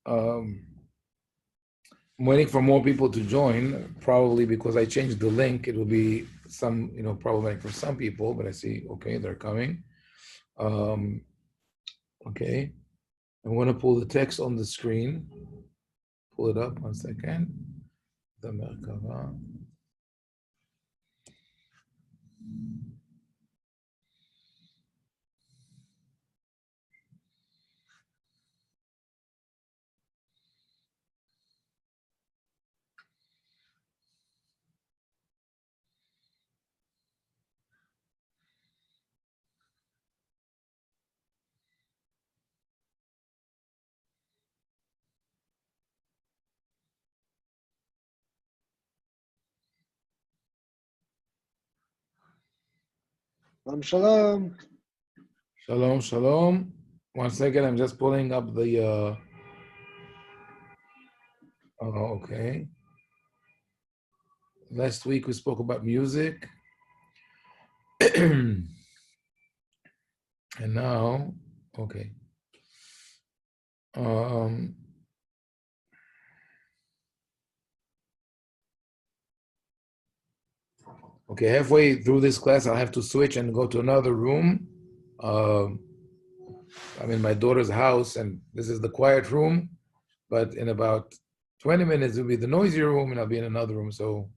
I'm waiting for more people to join, probably because I changed the link. It will be some, problematic for some people, but I see, okay, they're coming. Okay, I want to pull the text on the screen. Pull it up 1 second. The Merkava. Shalom. Shalom, shalom. 1 second, I'm just pulling up the, okay. Last week we spoke about music. And now, okay. Okay, halfway through this class, I'll have to switch and go to another room. I'm in my daughter's house, and this is the quiet room. But in about 20 minutes, it'll be the noisy room, and I'll be in another room. So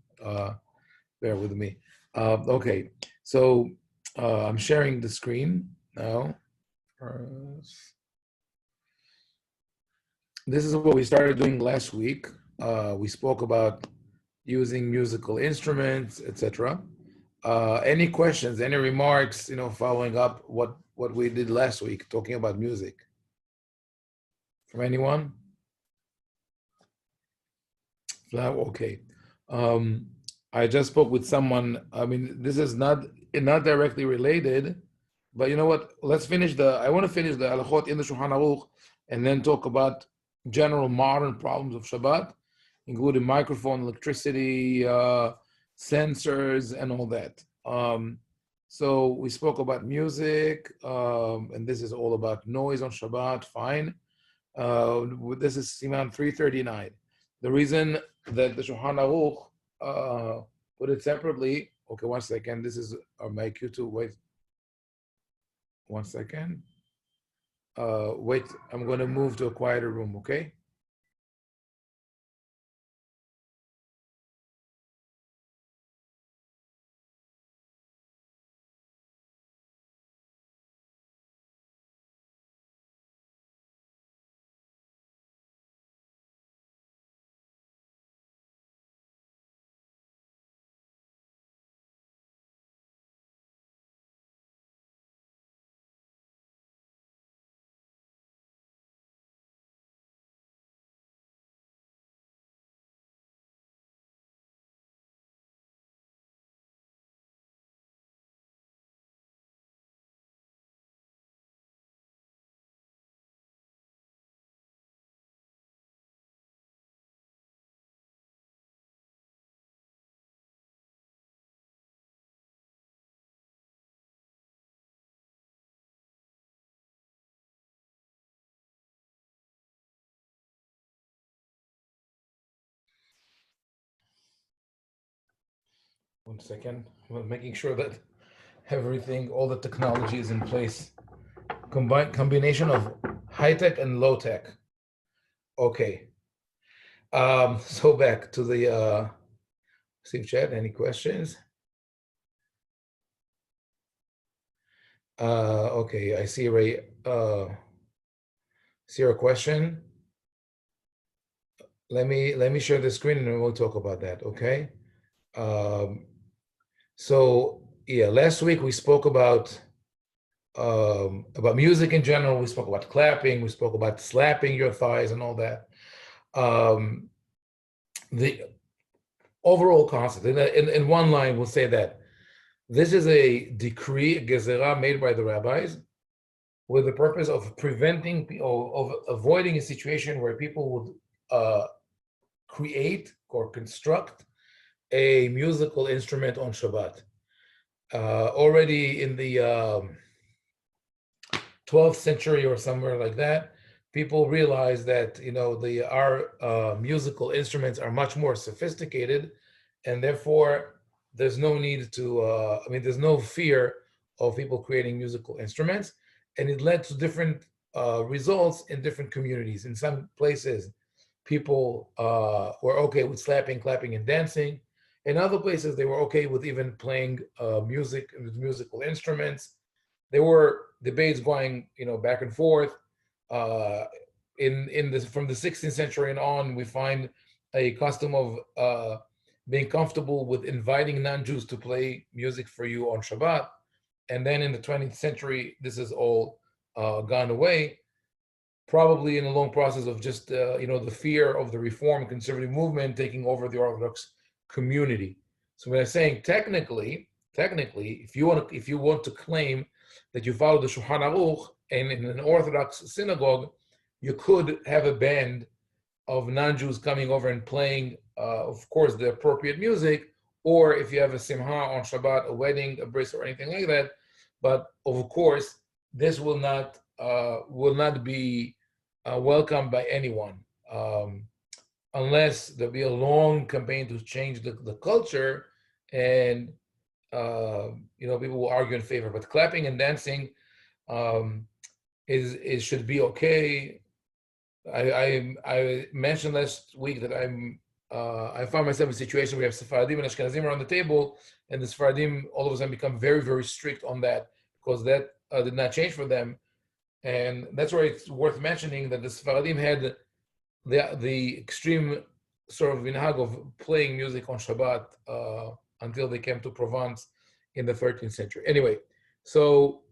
bear with me. Okay, so I'm sharing the screen now. This is what we started doing last week. We spoke about using musical instruments, etc. Any questions, any remarks, following up what we did last week, talking about music? From anyone? Okay. I just spoke with someone. I mean, this is not directly related, but you know what? Let's finish I want to finish the halachot in the Shulchan Aruch, and then talk about general modern problems of Shabbat, including microphone, electricity, sensors, and all that. So we spoke about music, and this is all about noise on Shabbat. Fine. This is Siman 339. The reason that the Shulchan Aruch put it separately. Okay, 1 second. This is my cue to wait. 1 second. Wait, I'm going to move to a quieter room, okay? One second. I'm making sure that everything, all the technology is in place. Combination of high tech and low tech. Okay. So back to the Steve chat. Any questions? Okay, I see Ray. See your question. Let me share the screen and then we'll talk about that. Okay. So yeah, last week we spoke about music in general. We spoke about clapping. We spoke about slapping your thighs and all that. The overall concept, in one line, we'll say that this is a decree, a gezerah made by the rabbis, with the purpose of preventing or of avoiding a situation where people would create or construct a musical instrument on Shabbat. Already in the 12th century or somewhere like that, people realize that our musical instruments are much more sophisticated, and therefore there's no need to. There's no fear of people creating musical instruments, and it led to different results in different communities. In some places, people were okay with slapping, clapping, and dancing. In other places, they were okay with even playing music with musical instruments. There were debates going, back and forth. Uh, in this from the 16th century and on, we find a custom of being comfortable with inviting non-Jews to play music for you on Shabbat. And then in the 20th century, this is all gone away, probably in a long process of just the fear of the Reform conservative movement taking over the Orthodox community. So when I'm saying technically, if you want to claim that you follow the Shulchan Aruch, and in an Orthodox synagogue, you could have a band of non-Jews coming over and playing, of course, the appropriate music, or if you have a simha on Shabbat, a wedding, a bris, or anything like that. But of course, this will not be welcomed by anyone, unless there'll be a long campaign to change the culture, and people will argue in favor. But clapping and dancing is should be okay. I mentioned last week that I found myself in a situation where we have Sephardim and Ashkenazim around the table, and the Sephardim all of a sudden become very, very strict on that, because that did not change for them. And that's why it's worth mentioning that the Sephardim had the extreme sort of minhag of playing music on Shabbat until they came to Provence in the 13th century. Anyway, so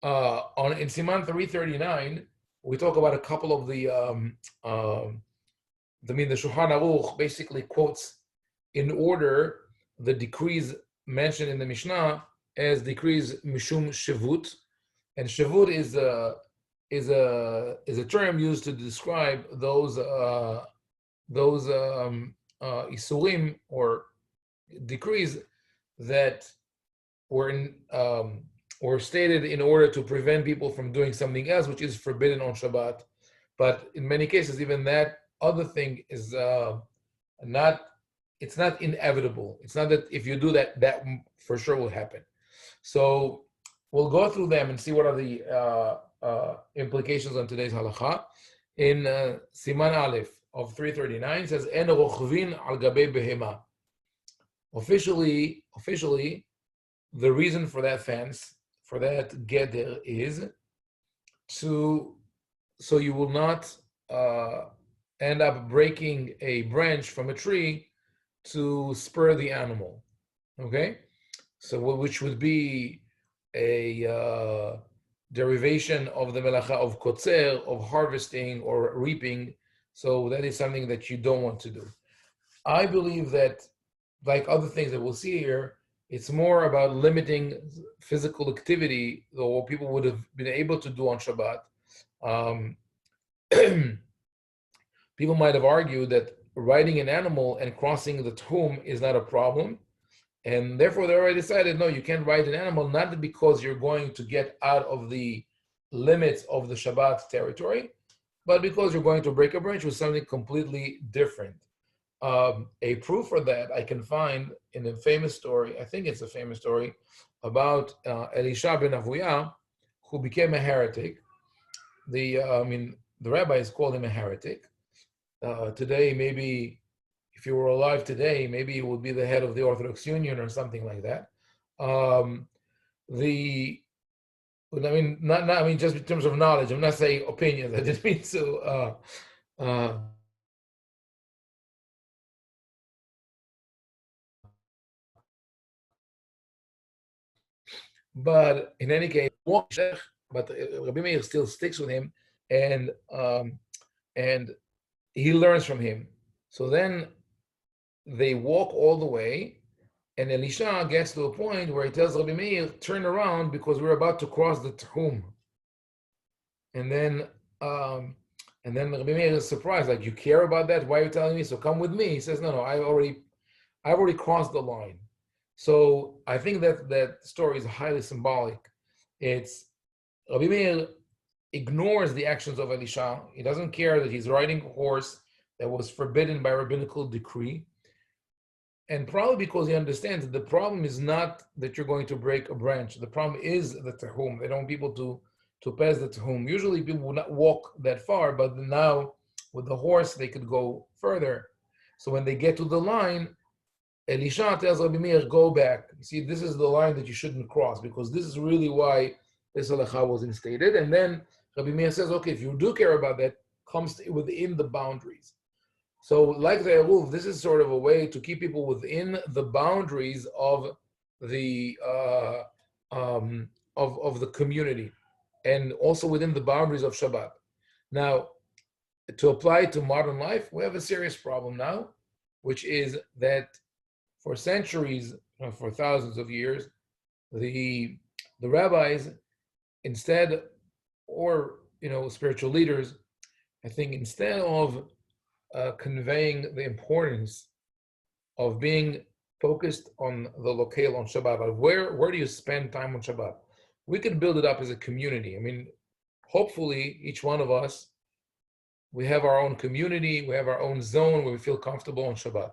in Siman 339, we talk about a couple of the Shulchan Aruch basically quotes in order the decrees mentioned in the Mishnah as decrees mishum shevut, and shevut is a term used to describe those isurim or decrees that were stated in order to prevent people from doing something else which is forbidden on Shabbat. But in many cases, even that other thing is not inevitable. It's not that if you do that, that for sure will happen. So we'll go through them and see what are the implications on today's halakha. In Siman Aleph of 339 says, En rochvin al gabei behema. Officially, the reason for that fence, for that geder, is so you will not end up breaking a branch from a tree to spur the animal. Okay, so which would be a derivation of the melacha of kotzer, of harvesting or reaping. So that is something that you don't want to do. I believe that, like other things that we'll see here, it's more about limiting physical activity, though people would have been able to do on Shabbat. People might have argued that riding an animal and crossing the Tehum is not a problem. And therefore, they already decided, no, you can't ride an animal, not because you're going to get out of the limits of the Shabbat territory, but because you're going to break a branch with something completely different. A proof for that I can find in a famous story, I think it's a famous story, about Elisha ben Avuya, who became a heretic. The rabbis called him a heretic. Today, maybe if you were alive today, maybe he would be the head of the Orthodox Union or something like that. Just in terms of knowledge, I'm not saying opinions. I didn't mean to. But in any case, but Rabbi Meir still sticks with him, and he learns from him. So then they walk all the way, and Elisha gets to a point where he tells Rabbi Meir, turn around because we're about to cross the Tehum. And then Rabbi Meir is surprised, like, you care about that? Why are you telling me? So come with me. He says, no, I've already crossed the line. So I think that story is highly symbolic. It's Rabbi Meir ignores the actions of Elisha. He doesn't care that he's riding a horse that was forbidden by rabbinical decree. And probably because he understands that the problem is not that you're going to break a branch. The problem is the tehum. They don't want people to pass the tehum. Usually people will not walk that far, but now with the horse, they could go further. So when they get to the line, Elisha tells Rabbi Meir, go back. You see, this is the line that you shouldn't cross, because this is really why this halacha was instated. And then Rabbi Meir says, okay, if you do care about that, comes within the boundaries. So like the Eruv, this is sort of a way to keep people within the boundaries of the of the community, and also within the boundaries of Shabbat. Now, to apply to modern life, we have a serious problem now, which is that for centuries, for thousands of years, the rabbis, instead, or spiritual leaders, I think instead of conveying the importance of being focused on the locale on Shabbat, where do you spend time on Shabbat? We can build it up as a community. I mean, hopefully each one of us, we have our own community, we have our own zone where we feel comfortable on Shabbat.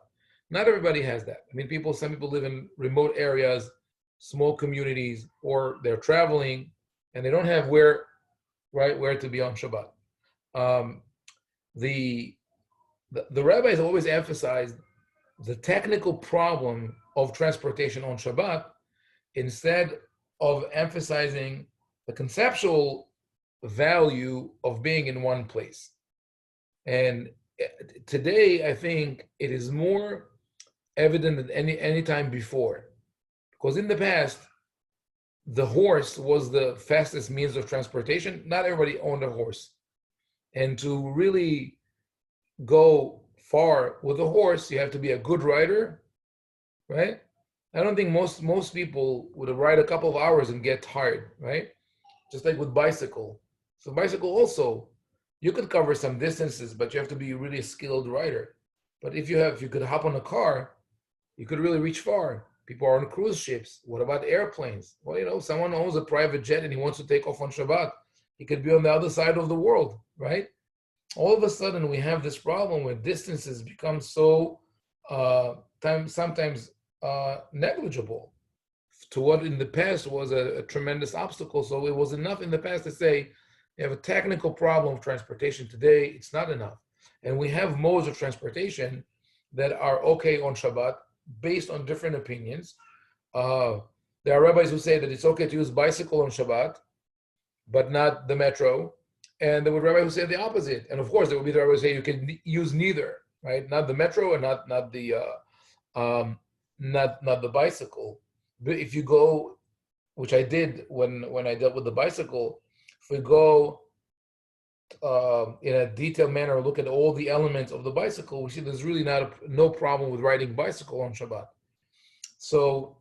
Not everybody has that. I mean, some people live in remote areas, small communities, or they're traveling and they don't have where to be on Shabbat. The rabbis always emphasized the technical problem of transportation on Shabbat instead of emphasizing the conceptual value of being in one place. And today, I think it is more evident than any time before, because in the past, the horse was the fastest means of transportation. Not everybody owned a horse, and to really go far with a horse, you have to be a good rider, right? I don't think most people would ride a couple of hours and get tired, right? Just like with bicycle. So bicycle also, you could cover some distances, but you have to be really a skilled rider. But if you could hop on a car, you could really reach far. People are on cruise ships. What about airplanes? Well, someone owns a private jet and he wants to take off on Shabbat. He could be on the other side of the world, right? All of a sudden, we have this problem where distances become so sometimes negligible to what in the past was a tremendous obstacle. So it was enough in the past to say, you have a technical problem of transportation. Today, it's not enough. And we have modes of transportation that are okay on Shabbat based on different opinions. There are rabbis who say that it's okay to use bicycle on Shabbat, but not the metro. And there would rabbis who say the opposite. And of course, there would be the rabbis who say you can use neither, right? Not the metro and not the bicycle. But if you go, which I did when I dealt with the bicycle, if we go in a detailed manner, look at all the elements of the bicycle, we see there's really no problem with riding bicycle on Shabbat. So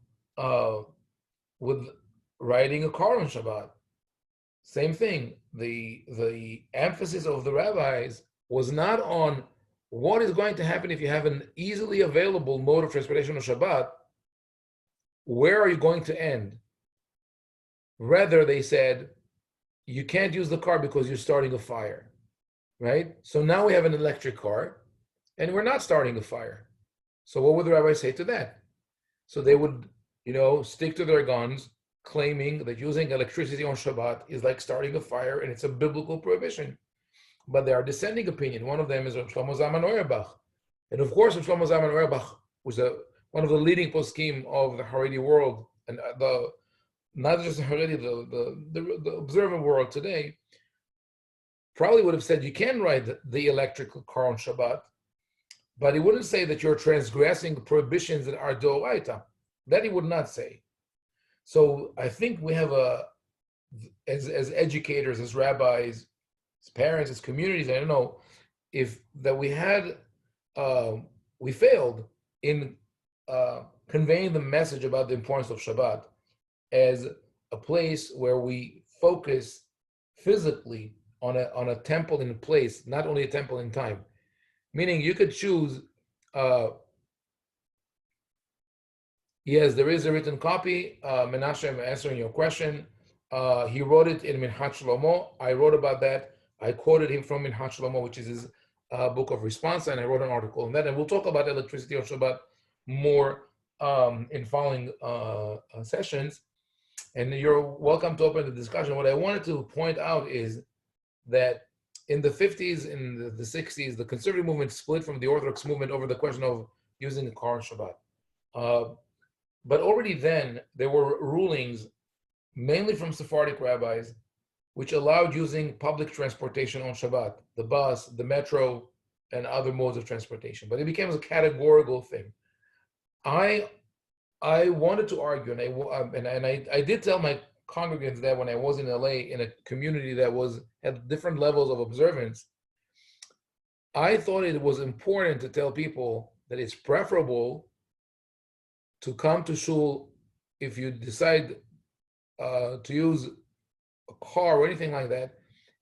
with riding a car on Shabbat, same thing. The emphasis of the rabbis was not on what is going to happen if you have an easily available mode of transportation on Shabbat. Where are you going to end? Rather, they said, you can't use the car because you're starting a fire, right? So now we have an electric car and we're not starting a fire. So what would the rabbis say to that? So they would, stick to their guns, claiming that using electricity on Shabbat is like starting a fire and it's a biblical prohibition. But there are dissenting opinion. One of them is Rav Shlomo Zalman Auerbach. And of course, Rav Shlomo Zalman Auerbach was one of the leading poskim of the Haredi world, and not just the Haredi, the observant world today, probably would have said you can ride the electrical car on Shabbat, but he wouldn't say that you're transgressing prohibitions that are d'oraita. That he would not say. So I think we have as educators, as rabbis, as parents, as communities, I don't know, we failed in conveying the message about the importance of Shabbat as a place where we focus physically on a temple in place, not only a temple in time. Meaning you could choose, yes, there is a written copy. Menashe, I'm answering your question. He wrote it in Minhaj Shlomo. I wrote about that. I quoted him from Minhaj Shlomo, which is his book of response, and I wrote an article on that. And we'll talk about electricity on Shabbat more in following sessions. And you're welcome to open the discussion. What I wanted to point out is that in the 50s, in the 60s, the conservative movement split from the Orthodox movement over the question of using a car on Shabbat. But already then, there were rulings, mainly from Sephardic rabbis, which allowed using public transportation on Shabbat, the bus, the metro, and other modes of transportation. But it became a categorical thing. I wanted to argue, and I did tell my congregants that when I was in LA in a community that had different levels of observance, I thought it was important to tell people that it's preferable to come to shul if you decide to use a car or anything like that.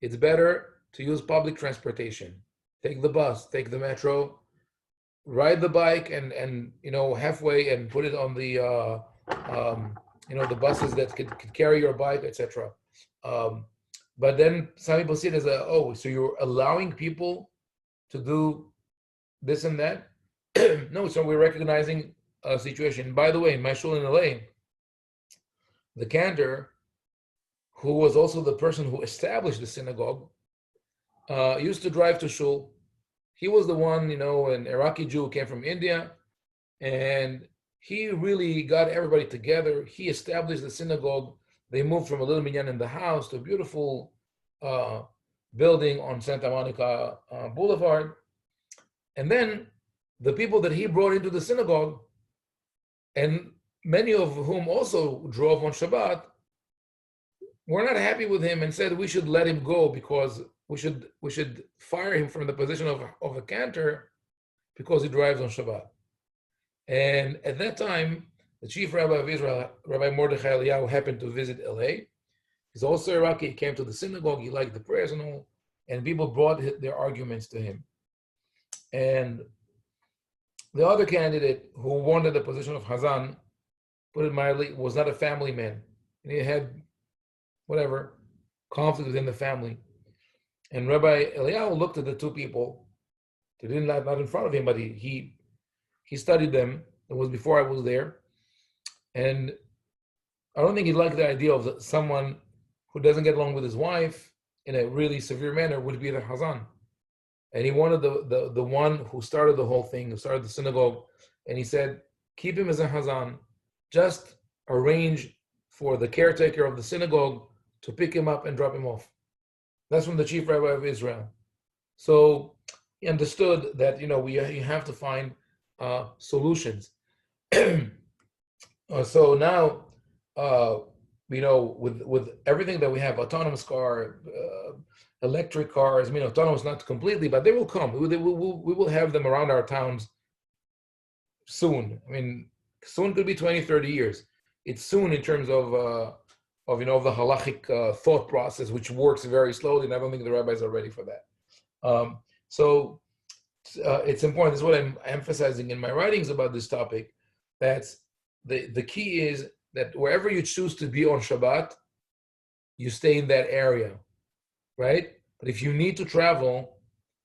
It's better to use public transportation. Take the bus, take the metro, ride the bike, and halfway and put it on the the buses that could carry your bike, etc. But then some people see it as so you're allowing people to do this and that. No, so we're recognizing a situation. By the way, in my shul in LA, the cantor, who was also the person who established the synagogue, used to drive to shul. He was the one, an Iraqi Jew who came from India, and he really got everybody together. He established the synagogue. They moved from a little minyan in the house to a beautiful building on Santa Monica Boulevard. And then the people that he brought into the synagogue, and many of whom also drove on Shabbat, were not happy with him and said we should let him go because we should fire him from the position of a cantor because he drives on Shabbat. And at that time, the chief rabbi of Israel, Rabbi Mordechai Eliyahu, happened to visit LA. He's also Iraqi. He came to the synagogue. He liked the prayers and all. And people brought their arguments to him. And the other candidate who wanted the position of Hazan, put it mildly, was not a family man. And he had conflict within the family. And Rabbi Eliyahu looked at the two people. They didn't not in front of him, but he studied them. It was before I was there. And I don't think he liked the idea of someone who doesn't get along with his wife in a really severe manner would be the Hazan. And he wanted the one who started the whole thing, who started the synagogue. And he said, keep him as a Hazan. Just arrange for the caretaker of the synagogue to pick him up and drop him off. That's from the chief rabbi of Israel. So he understood that, you have to find solutions. So now, with everything that we have, autonomous car, electric cars, autonomous not completely, but they will come. We will have them around our towns soon. Soon could be 20, 30 years. It's soon in terms of the halachic thought process, which works very slowly, and I don't think the rabbis are ready for that. So it's important. This is what I'm emphasizing in my writings about this topic. That's the key is that wherever you choose to be on Shabbat, you stay in that area, right? But if you need to travel,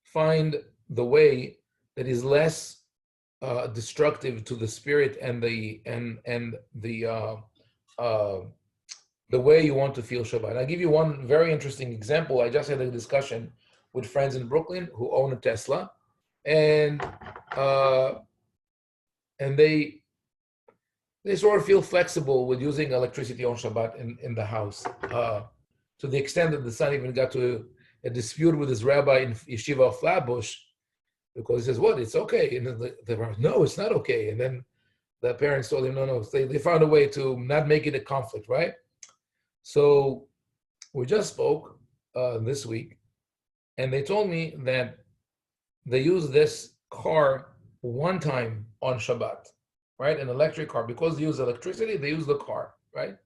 find the way that is less destructive to the spirit and the way you want to feel Shabbat. I'll give you one very interesting example. I just had a discussion with friends in Brooklyn who own a Tesla, and they sort of feel flexible with using electricity on Shabbat in the house, to the extent that the son even got to a dispute with his rabbi in Yeshiva of Flatbush, because he says, "What? It's okay." And then the rabbi, "No, it's not okay." And then the parents told him, "No." They found a way to not make it a conflict, right? So we just spoke this week, and they told me that they use this car one time on Shabbat, right? An electric car. Because they use electricity, they use the car, right?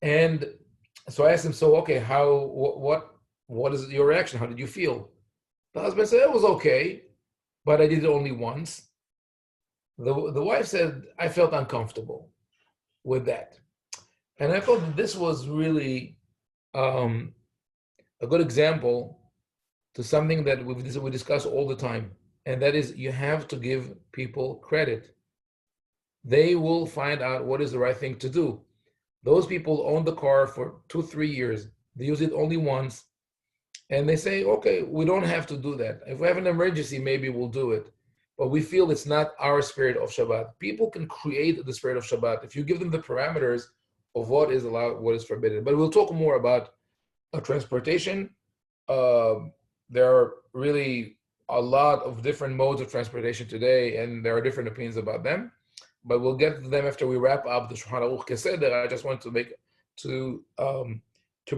And so I asked him, so, okay, what is your reaction? How did you feel? The husband said, it was okay, but I did it only once. The wife said, I felt uncomfortable with that. And I thought that this was really um, a good example to something that we discuss all the time, and that is you have to give people credit. They will find out what is the right thing to do. Those people own the car for 2, 3 years. They use it only once, and they say, okay, we don't have to do that. If we have an emergency, maybe we'll do it. But we feel it's not our spirit of Shabbat. People can create the spirit of Shabbat if you give them the parameters of what is allowed, what is forbidden. But we'll talk more about transportation. There are really a lot of different modes of transportation today, and there are different opinions about them. But we'll get to them after we wrap up the Shulchan Aruch Keseder. I just wanted to make to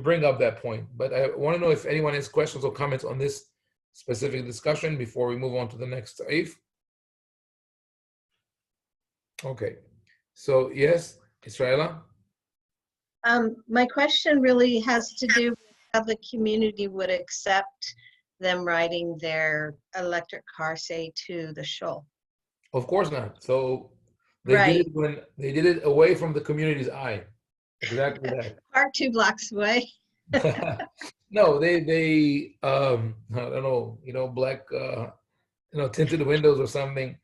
bring up that point. But I want to know if anyone has questions or comments on this specific discussion before we move on to the next Saif. Okay. So yes, Israela? My question really has to do with how the community would accept them riding their electric car, say, to the shul. Of course not. So they did it when they did it away from the community's eye. Exactly that. Park 2 blocks away. No, they I don't know, black tinted windows or something.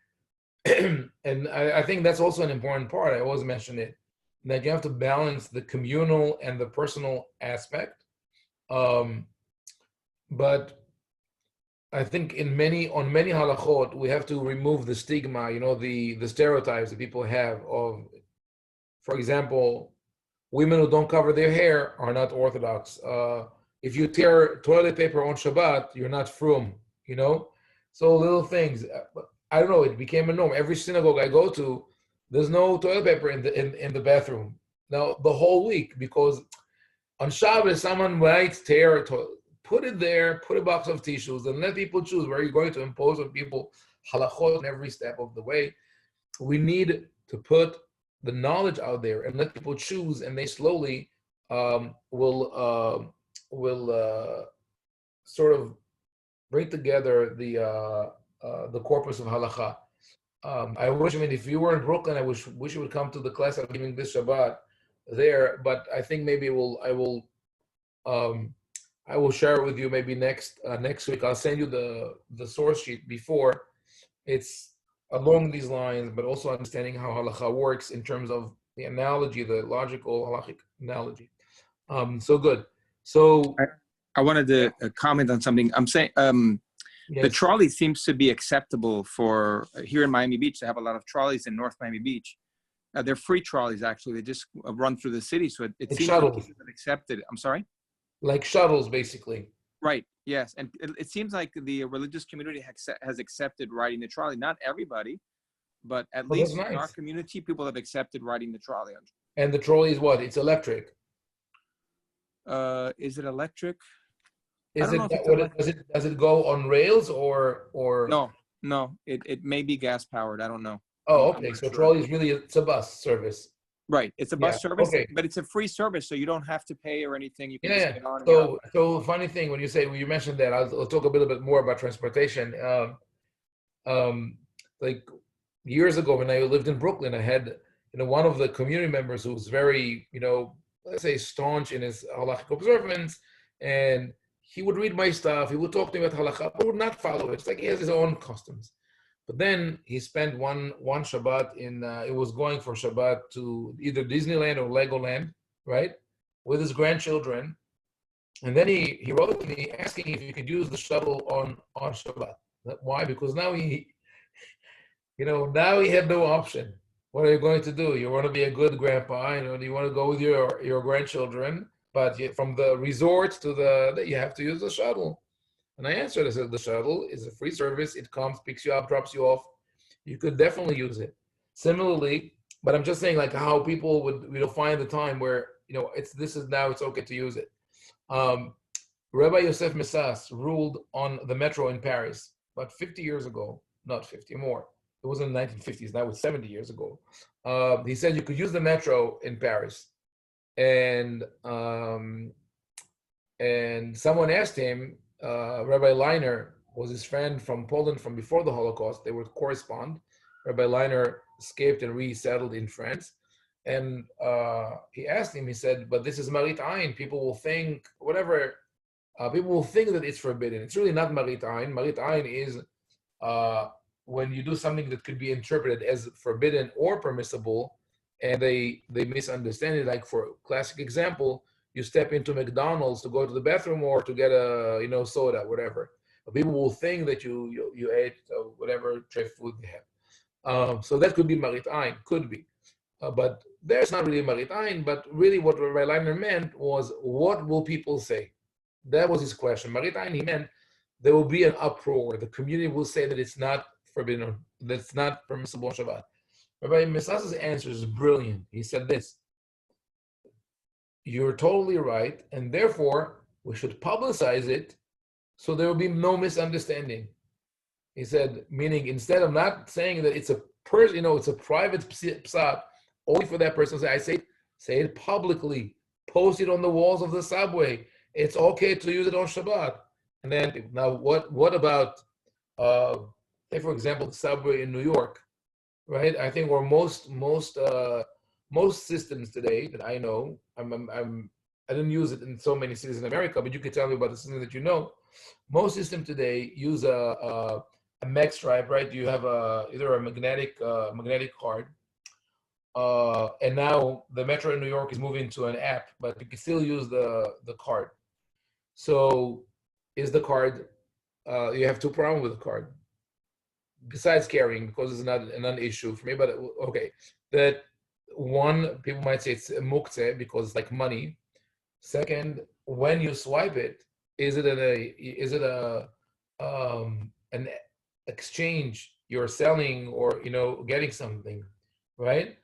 And I think that's also an important part. I always mention it, that you have to balance the communal and the personal aspect. But I think on many halachot, we have to remove the stigma, the stereotypes that people have of, for example, women who don't cover their hair are not Orthodox. If you tear toilet paper on Shabbat, you're not frum, So little things. I don't know, it became a norm. Every synagogue I go to, there's no toilet paper in the bathroom. Now, the whole week, because on Shabbos, someone might tear a toilet. Put it there, put a box of tissues, and let people choose where you're going to impose on people halachot in every step of the way. We need to put the knowledge out there and let people choose, and they slowly will sort of bring together the corpus of halacha. I wish, if you were in Brooklyn, I wish you would come to the class I'm giving this Shabbat there. But I think maybe I will share it with you maybe next week. I'll send you the source sheet before. It's along these lines, but also understanding how halacha works in terms of the analogy, the logical halachic analogy. So good. So I wanted to comment on something. I'm saying the trolley seems to be acceptable for here in Miami Beach. They have a lot of trolleys in North Miami Beach. They're free trolleys, actually. They just run through the city. So it seems shuttles. like accepted. I'm sorry? Like shuttles, basically. Right. Yes. And it seems like the religious community has accepted riding the trolley. Not everybody, but at least in our community, people have accepted riding the trolley. And the trolley is what? It's electric. Is it electric? Does it go on rails or? No. It may be gas powered. I don't know. Oh, okay. So trolley is really it's a bus service. Right. It's a bus service, but it's a free service, so you don't have to pay or anything. You can just get on. So funny thing when you mentioned that, I'll talk a little bit more about transportation. Like years ago when I lived in Brooklyn, I had one of the community members who was very let's say staunch in his halachic observance, and he would read my stuff. He would talk to me about halacha, but would not follow it. It's like he has his own customs. But then he spent one Shabbat it was going for Shabbat to either Disneyland or Legoland, right, with his grandchildren. And then he wrote to me asking if he could use the shuttle on Shabbat. Why? Because now he had no option. What are you going to do? You want to be a good grandpa, you want to go with your grandchildren, but from the resort to you have to use the shuttle. And I answered, I said, the shuttle is a free service. It comes, picks you up, drops you off. You could definitely use it. Similarly, but I'm just saying like how people would find the time where, it's okay to use it. Rabbi Yosef Messas ruled on the metro in Paris about 50 years ago, not 50, more. It was in the 1950s, now it's 70 years ago. He said you could use the metro in Paris. And someone asked him, Rabbi Leiner was his friend from Poland from before the Holocaust. They would correspond. Rabbi Leiner escaped and resettled in France. And he asked him, he said, but this is Marit Ayin. People will think, whatever, people will think that it's forbidden. It's really not Marit Ayin. Marit Ayin is when you do something that could be interpreted as forbidden or permissible, and they misunderstand it. Like for classic example, you step into McDonald's to go to the bathroom or to get a soda, whatever. But people will think that you ate whatever tray food they have. So that could be Marit Ayin, could be. But there's not really Marit Ayin, but really what Rabbi Leiner meant was, what will people say? That was his question. Marit Ayin, he meant there will be an uproar. The community will say that it's not forbidden, that it's not permissible on Shabbat. Rabbi Mesas's answer is brilliant. He said this: you're totally right, and therefore we should publicize it so there will be no misunderstanding. He said, meaning instead of not saying that it's a person, it's a private psat, only for that person, say it publicly, post it on the walls of the subway. It's okay to use it on Shabbat. And then now, what about, say for example, the subway in New York, right? I think where most systems today that I know, I didn't use it in so many cities in America, but you can tell me about the system that you know. Most systems today use a mag stripe, right? You have either a magnetic card, and now the Metro in New York is moving to an app, but you can still use the card. So is the card, you have two problems with the card, besides carrying, because it's not a non-issue for me, but okay. That one, people might say it's muktzeh because it's like money. Second, when you swipe it, is it an exchange? You're selling or getting something, right?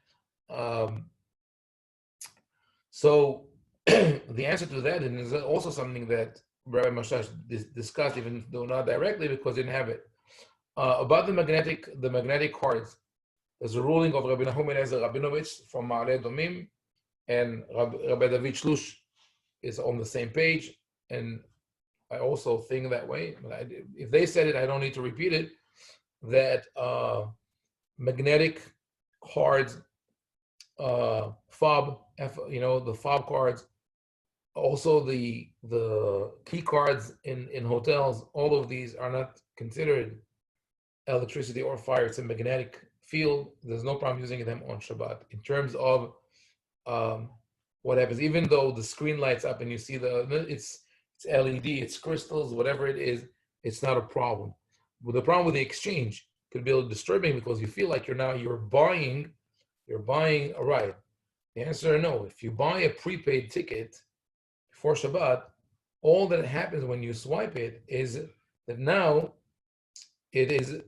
So the answer to that is also something that Rabbi Mashash discussed, even though not directly, because he didn't have it. About the magnetic cards, there's a ruling of Rabbi Nahum Eliezer Rabinovich from Ma'ale Domim, and Rabbi David Shlush is on the same page, and I also think that way. But if they said it, I don't need to repeat it. That magnetic cards, fob, the fob cards, also the key cards in hotels, all of these are not considered electricity or fire. It's a magnetic field. There's no problem using them on Shabbat. In terms of what happens, even though the screen lights up and you see it's LED, it's crystals, whatever it is, it's not a problem. But the problem with the exchange could be a little disturbing because you feel like you're buying a ride. The answer is no. If you buy a prepaid ticket before Shabbat, all that happens when you swipe it is that now it is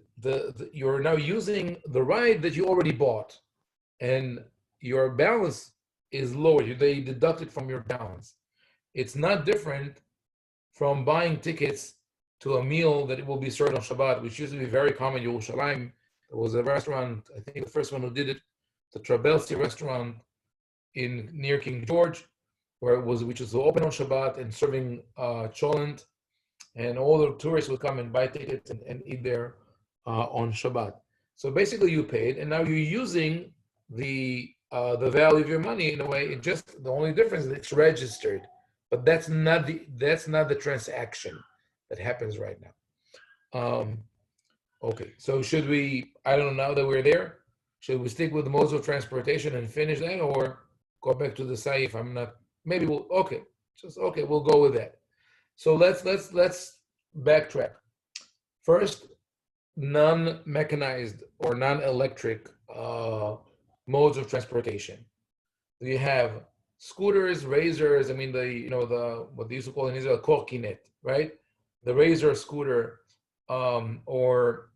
you're now using the ride that you already bought, and your balance is lower. They deduct it from your balance. It's not different from buying tickets to a meal that it will be served on Shabbat, which used to be very common in Yerushalayim. There was a restaurant, I think the first one who did it, the Trabelsi restaurant near King George, which was open on Shabbat and serving cholent, and all the tourists would come and buy tickets and eat there on Shabbat. So basically, you paid, and now you're using the value of your money in a way. The only difference is it's registered, but that's not the transaction that happens right now. Okay, so should we? I don't know. Now that we're there, should we stick with the modes of transportation and finish that, or go back to the Saif? I'm not. Maybe we'll. Okay, we'll go with that. So let's backtrack. First, non-mechanized or non-electric modes of transportation. You have scooters, razors. I mean, what they used to call in Israel korkinet, right? The razor scooter, or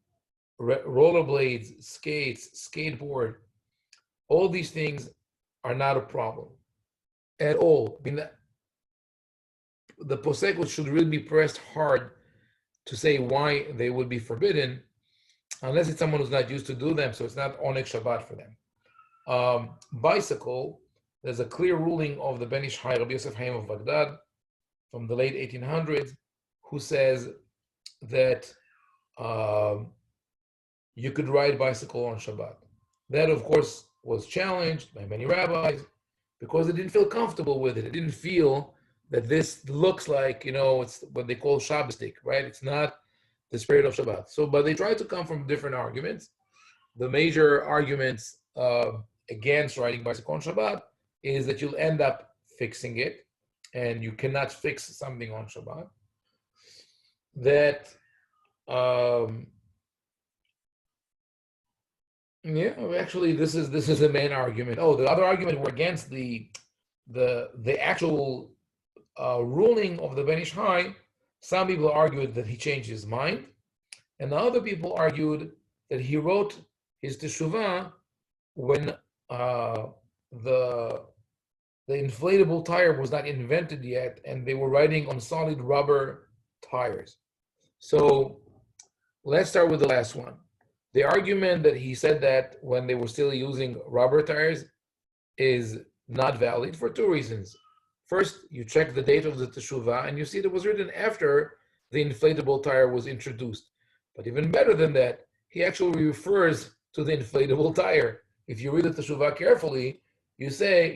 rollerblades, skates, skateboard. All these things are not a problem at all. I mean, the posek should really be pressed hard to say why they would be forbidden, unless it's someone who's not used to do them, so it's not onek Shabbat for them. Bicycle, there's a clear ruling of the Ben Ish Hai, Rabbi Yosef Haim of Baghdad, from the late 1800s, who says that you could ride bicycle on Shabbat. That, of course, was challenged by many rabbis because they didn't feel comfortable with it. It didn't feel that this looks like, it's what they call Shabbistic, right? It's not the spirit of Shabbat. So, but they tried to come from different arguments. The major arguments against riding bicycle on Shabbat is that you'll end up fixing it, and you cannot fix something on Shabbat. That actually, this is the main argument. Oh, the other argument were against the actual ruling of the Ben Ish Chai. Some people argued that he changed his mind, and the other people argued that he wrote his teshuvah when the inflatable tire was not invented yet, and they were riding on solid rubber tires. So let's start with the last one. The argument that he said that when they were still using rubber tires is not valid for two reasons. First, you check the date of the teshuvah and you see that it was written after the inflatable tire was introduced. But even better than that, he actually refers to the inflatable tire. If you read the teshuvah carefully, you see,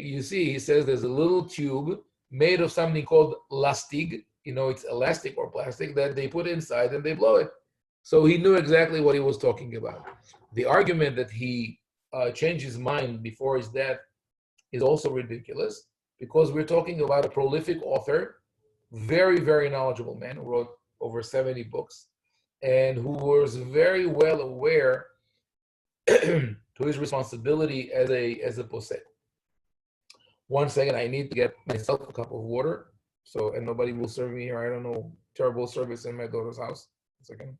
he says there's a little tube made of something called lastig. It's elastic or plastic that they put inside and they blow it. So he knew exactly what he was talking about. The argument that he changed his mind before his death is also ridiculous, because we're talking about a prolific author, very, very knowledgeable man who wrote over 70 books, and who was very well aware to his responsibility as a posek. 1 second, I need to get myself a cup of water. So, and nobody will serve me here. I don't know, terrible service in my daughter's house. 1 second.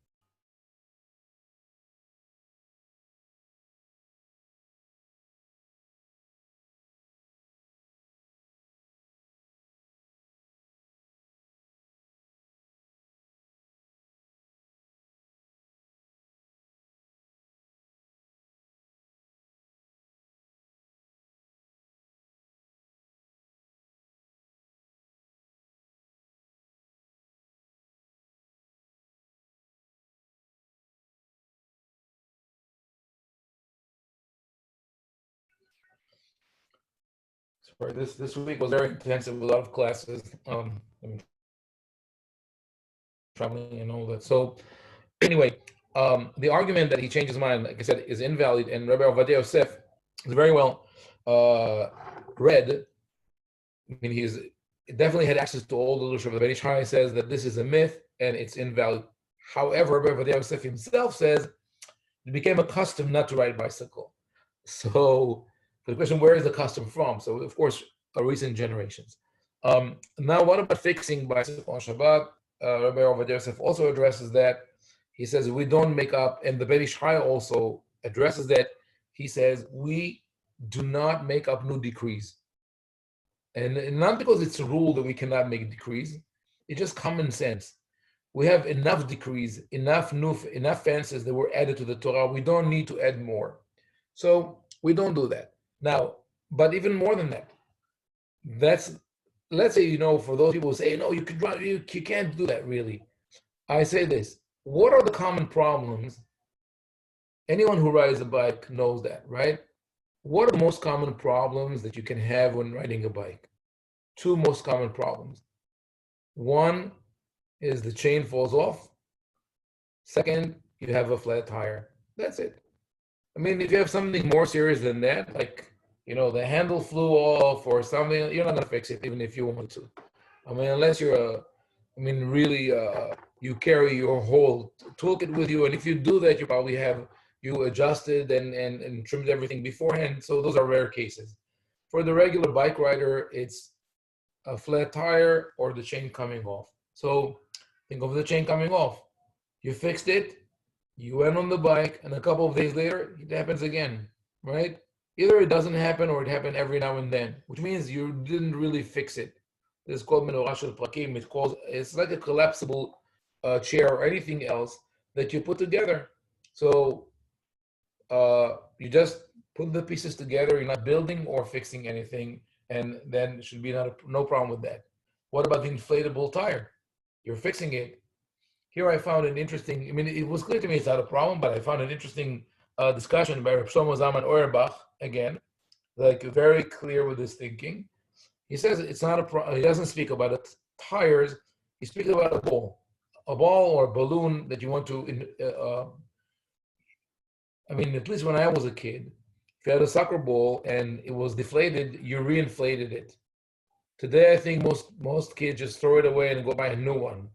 Sorry, this week was very intensive with a lot of classes, traveling and all that. So anyway, the argument that he changed his mind, like I said, is invalid, and Rabbi Ovadia Yosef is very well read. I mean, he definitely had access to all the literature. The Ben Ish Chai says that this is a myth and it's invalid. However, Rabbi Ovadia Yosef himself says it became a custom not to ride a bicycle. So the question, where is the custom from? So, of course, recent generations. Now, what about fixing bicycle on Shabbat? Rabbi Ovadia Yosef also addresses that. He says we don't make up, and the Ben Ish Chai also addresses that. He says we do not make up new decrees. And not because it's a rule that we cannot make decrees. It's just common sense. We have enough decrees, enough fences that were added to the Torah. We don't need to add more. So we don't do that. Now, but even more than that, let's say, for those people who say, no, you can't do that really. I say this, what are the common problems? Anyone who rides a bike knows that, right? What are the most common problems that you can have when riding a bike? Two most common problems. One is the chain falls off. Second, you have a flat tire. That's it. I mean, if you have something more serious than that, like, the handle flew off or something, you're not going to fix it even if you want to. I mean, unless you're really, you carry your whole toolkit with you. And if you do that, you probably have you adjusted and trimmed everything beforehand. So those are rare cases. For the regular bike rider, it's a flat tire or the chain coming off. So think of the chain coming off. You fixed it, you went on the bike, and a couple of days later, it happens again, right? Either it doesn't happen or it happened every now and then, which means you didn't really fix it. This is called menorah shel prakim. It's like a collapsible chair or anything else that you put together. So you just put the pieces together. You're not building or fixing anything, and then it should be no problem with that. What about the inflatable tire? You're fixing it. Here I found an interesting, it was clear to me it's not a problem, but I found an interesting discussion by Reb Shlomo Zalman Auerbach, again, like very clear with his thinking. He says it's not a problem. He doesn't speak about it. Tires. He speaks about a ball or a balloon that you want to. I mean, at least when I was a kid, if you had a soccer ball and it was deflated, you reinflated it. Today, I think most kids just throw it away and go buy a new one.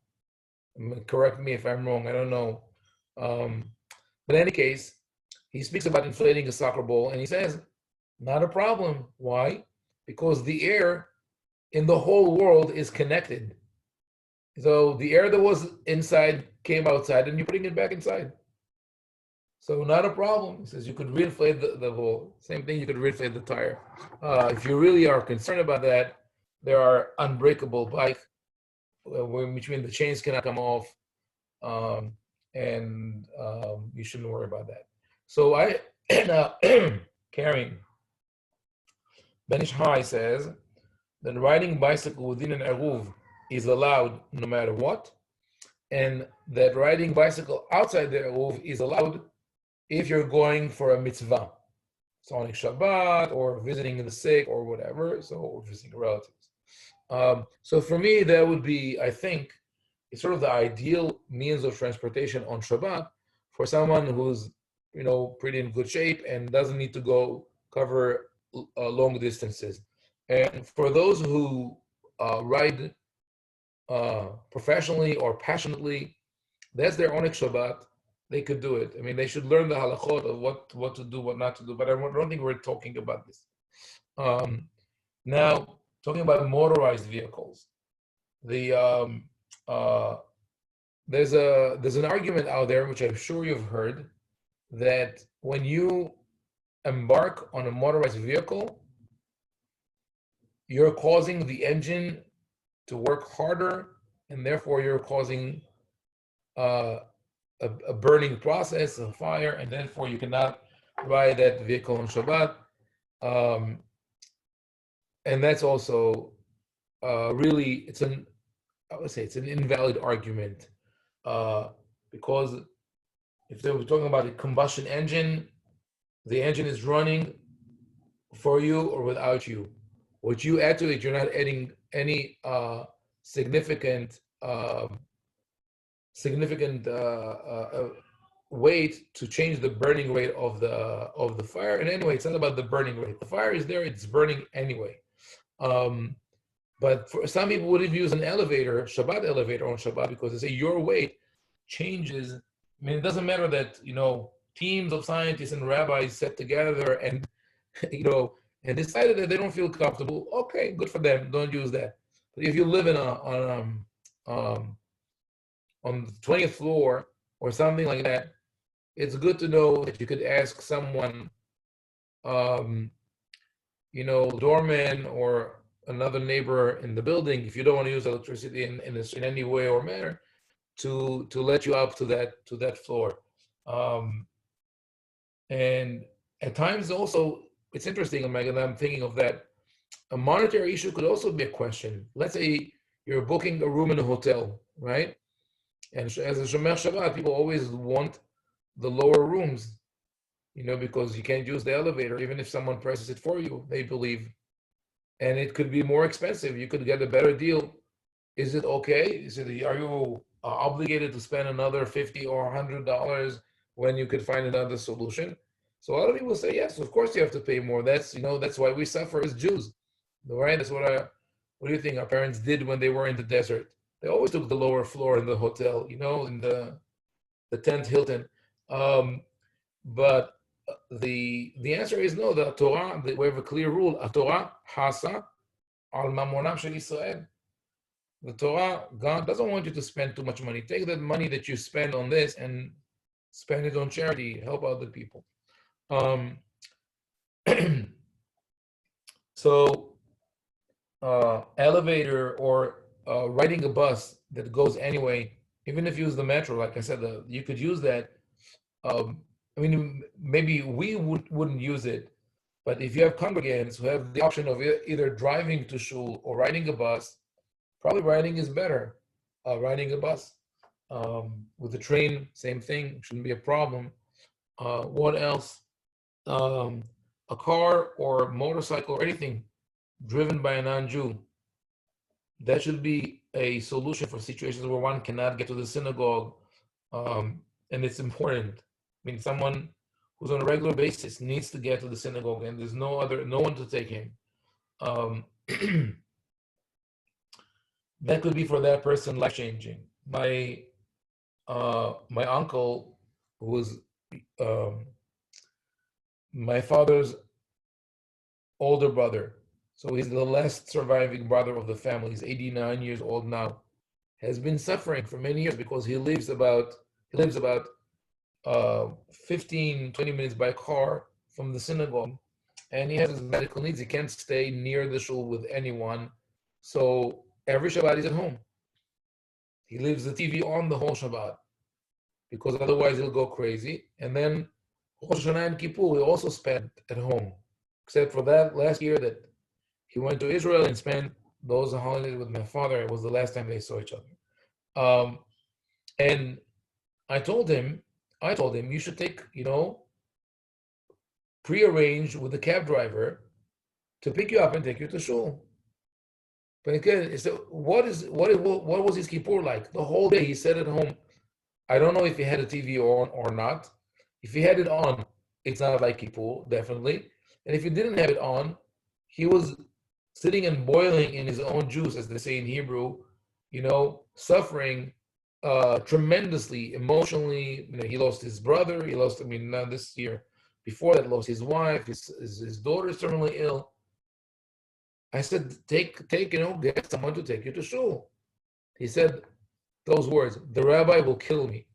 Correct me if I'm wrong. I don't know. But in any case, he speaks about inflating a soccer ball, and he says, not a problem. Why? Because the air in the whole world is connected. So the air that was inside came outside, and you're putting it back inside. So not a problem. He says you could reinflate the ball. Same thing, you could reinflate the tire. If you really are concerned about that, there are unbreakable bikes, which means the chains cannot come off, and you shouldn't worry about that. So Karen Benish High says that riding bicycle within an eruv is allowed no matter what, and that riding bicycle outside the eruv is allowed if you're going for a mitzvah, so on Shabbat or visiting the sick or whatever, or visiting relatives. So for me, that would be, I think, it's sort of the ideal means of transportation on Shabbat for someone who's, pretty in good shape and doesn't need to go cover long distances. And for those who ride professionally or passionately, that's their own Shabbat. They could do it. I mean, they should learn the halachot of what to do, what not to do. But I don't think we're talking about this. Now, talking about motorized vehicles, there's an argument out there, which I'm sure you've heard, that when you embark on a motorized vehicle, you're causing the engine to work harder, and therefore you're causing a burning process, a fire, and therefore you cannot ride that vehicle on Shabbat. And that's also really, I would say it's an invalid argument, because if they were talking about a combustion engine, the engine is running for you or without you. What you add to it, you're not adding any significant weight to change the burning rate of the fire. And anyway, it's not about the burning rate. The fire is there; it's burning anyway. But for some people would have used an elevator, Shabbat elevator on Shabbat, because they say your weight changes. I mean, it doesn't matter that, teams of scientists and rabbis sat together and, and decided that they don't feel comfortable. Okay, good for them. Don't use that. But if you live on the 20th floor or something like that, it's good to know that you could ask someone, doorman or another neighbor in the building, if you don't want to use electricity in any way or manner, to let you up to that floor. And at times also, it's interesting, Megan, I'm thinking of that. A monetary issue could also be a question. Let's say you're booking a room in a hotel, right? And as a Shomer Shabbat, people always want the lower rooms, because you can't use the elevator, even if someone presses it for you, they believe. And it could be more expensive. You could get a better deal. Is it okay? Are you obligated to spend another $50 or $100 when you could find another solution? So a lot of people say, yes, of course you have to pay more. That's why we suffer as Jews, right? That's what do you think our parents did when they were in the desert? They always took the lower floor in the hotel, in the tent Hilton. But the answer is no. The Torah, we have a clear rule. A Torah hasa al mamonam shel Israel. The Torah, God doesn't want you to spend too much money. Take that money that you spend on this and spend it on charity, help other people. So elevator or riding a bus that goes anyway, even if you use the metro, like I said, you could use that. Maybe we wouldn't use it, but if you have congregants who have the option of either driving to shul or riding a bus, probably riding is better. Riding a bus. With the train, same thing, shouldn't be a problem. What else? A car or motorcycle or anything driven by a non-Jew. That should be a solution for situations where one cannot get to the synagogue, and it's important. I mean, someone who's on a regular basis needs to get to the synagogue, and there's no one to take him. That could be for that person life changing. My uncle, who was my father's older brother, so he's the last surviving brother of the family. He's 89 years old now. Has been suffering for many years because he lives about 15, 20 minutes by car from the synagogue, and he has his medical needs. He can't stay near the shul with anyone, so every Shabbat he's at home. He leaves the TV on the whole Shabbat because otherwise he'll go crazy. And then Rosh Hashanah and Kippur he also spent at home, except for that last year that he went to Israel and spent those holidays with my father. It was the last time they saw each other. And I told him, you should take, prearrange with the cab driver to pick you up and take you to shul. But again, what was his Kippur like? The whole day he sat at home. I don't know if he had a TV on or not. If he had it on, it's not like Kippur, definitely. And if he didn't have it on, he was sitting and boiling in his own juice, as they say in Hebrew, suffering tremendously emotionally. He lost his brother. He lost, not this year. Before that, lost his wife. His daughter is terminally ill. I said, get someone to take you to shul. He said those words, the rabbi will kill me.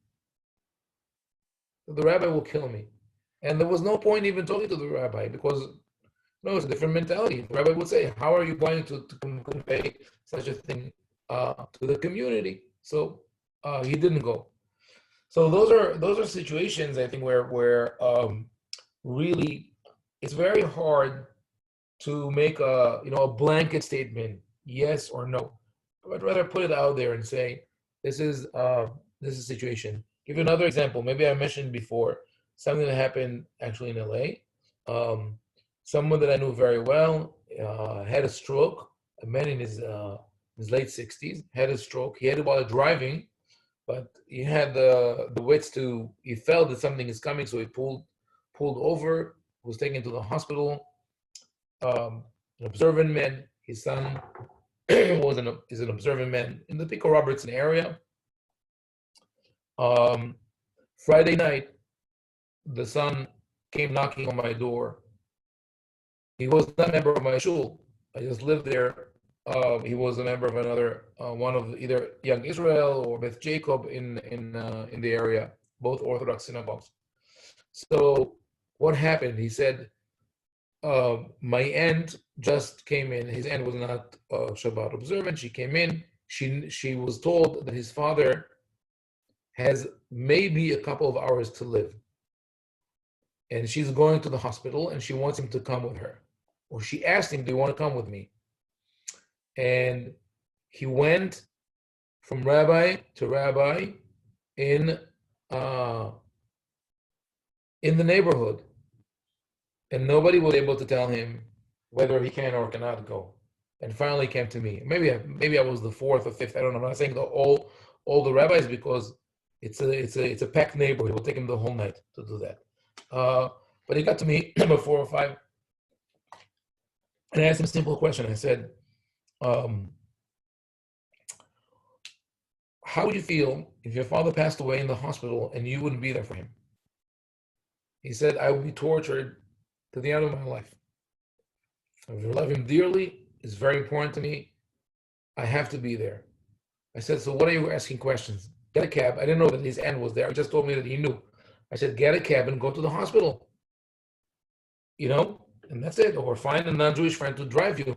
The rabbi will kill me. And there was no point even talking to the rabbi because, it's a different mentality. The rabbi would say, how are you going to convey such a thing to the community? So he didn't go. So those are situations, I think, where really it's very hard to make a blanket statement, yes or no. I'd rather put it out there and say, this is a situation. Give you another example. Maybe I mentioned before something that happened actually in LA. Someone that I knew very well had a stroke. A man in his late 60s had a stroke. He had it while driving, but he had the wits he felt that something is coming, so he pulled over, was taken to the hospital. An observant man. His son is an observant man in the Pico Robertson area. Friday night, the son came knocking on my door. He was not a member of my shul. I just lived there. He was a member of another one of either Young Israel or Beth Jacob in the area, both Orthodox synagogues. So what happened? He said, my aunt just came in. His aunt was not Shabbat observant. She came in. She was told that his father has maybe a couple of hours to live. And she's going to the hospital and she wants him to come with her. Or she asked him, do you want to come with me? And he went from rabbi to rabbi in the neighborhood. And nobody was able to tell him whether he can or cannot go. And finally came to me. Maybe I was the fourth or fifth. I don't know. I'm not saying all the rabbis because it's a packed neighborhood. It will take him the whole night to do that. But he got to me number 4 or 5, and I asked him a simple question. I said, "How would you feel if your father passed away in the hospital and you wouldn't be there for him?" He said, "I would be tortured to the end of my life. I love him dearly. It's very important to me. I have to be there." I said, "So what are you asking questions? Get a cab." I didn't know that his aunt was there. He just told me that he knew. I said, "Get a cab and go to the hospital. And that's it. Or find a non-Jewish friend to drive you."